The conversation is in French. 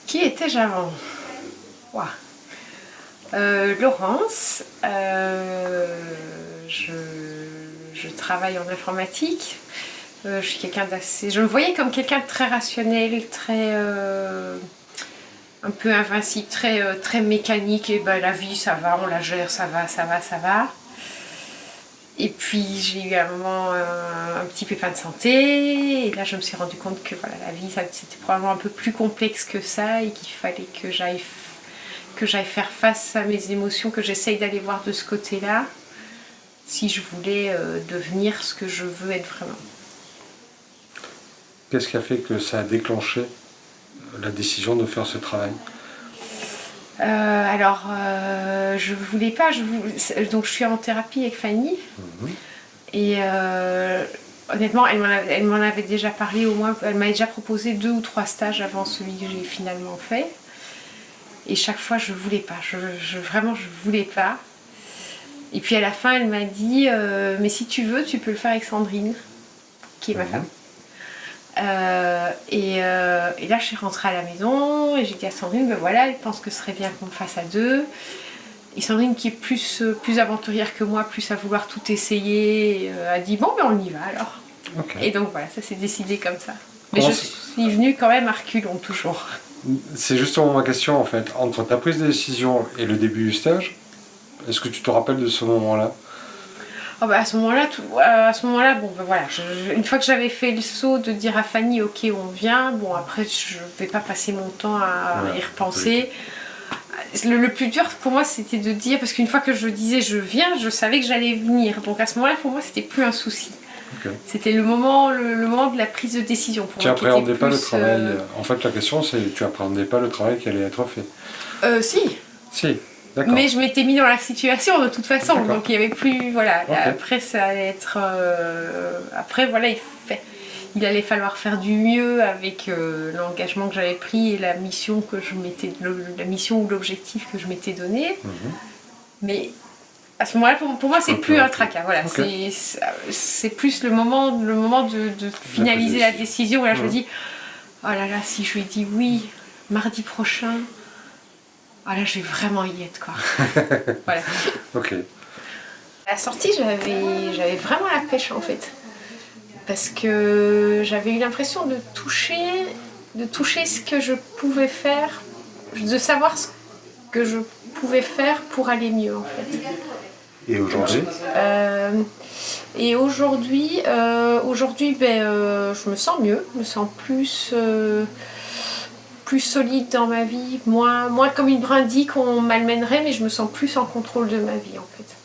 Qui étais-je avant? Ouah. Laurence, je travaille en informatique. Je suis quelqu'un d'assez... Je me voyais comme quelqu'un de très rationnel, très... un peu invincible, très mécanique. Et ben la vie, ça va, on la gère, ça va. Et puis j'ai eu un moment un petit pépin de santé. Et là, je me suis rendu compte que voilà, la vie, c'était probablement un peu plus complexe que ça et qu'il fallait que j'aille faire face à mes émotions, que j'essaye d'aller voir de ce côté-là, si je voulais devenir ce que je veux être vraiment. Qu'est-ce qui a fait que ça a déclenché la décision de faire ce travail? Je voulais pas, donc je suis en thérapie avec Fanny, et honnêtement, elle m'en avait déjà parlé, au moins, elle m'avait déjà proposé 2 ou 3 stages avant celui que j'ai finalement fait. Et chaque fois, je voulais pas. Vraiment, je voulais pas. Et puis à la fin, elle m'a dit mais si tu veux, tu peux le faire avec Sandrine, qui est ma femme. Et là, je suis rentrée à la maison et j'ai dit à Sandrine ben voilà, elle pense que ce serait bien qu'on le fasse à 2. Et Sandrine, qui est plus aventurière que moi, plus à vouloir tout essayer, a dit bon, ben on y va alors. Okay. Et donc voilà, ça s'est décidé comme ça. Mais je suis venue quand même à reculons, toujours. C'est justement ma question en fait. Entre ta prise de décision et le début du stage, est-ce que tu te rappelles de ce moment-là? Oh bah à ce moment-là, bon ben voilà, une fois que j'avais fait le saut de dire à Fanny ok on vient, bon après je vais pas passer mon temps à y repenser. Le plus dur pour moi c'était de dire, parce qu'une fois que je disais je viens, je savais que j'allais venir. Donc à ce moment-là pour moi c'était plus un souci. Okay. C'était le moment de la prise de décision. Tu appréhendais pas le travail. En fait, la question, c'est tu appréhendais pas le travail qui allait être fait. Si. Si, d'accord. Mais je m'étais mis dans la situation de toute façon, donc il y avait plus, voilà. Okay. Après, ça allait être, après, voilà, il allait falloir faire du mieux avec l'engagement que j'avais pris et la mission ou l'objectif que je m'étais donné. Mais à ce moment-là, pour moi, c'est plus un tracas. Voilà, c'est plus le moment de finaliser la décision. Et là, je me dis, oh là là, si je lui dis oui, mardi prochain, oh là, je vais vraiment y être, quoi. Voilà. Ok. À la sortie, j'avais vraiment la pêche, en fait. Parce que j'avais eu l'impression de toucher ce que je pouvais faire, de savoir ce que je pouvais faire pour aller mieux, en fait. Et aujourd'hui Aujourd'hui, je me sens mieux, je me sens plus solide dans ma vie, moins comme une brindille qu'on malmènerait, mais je me sens plus en contrôle de ma vie en fait.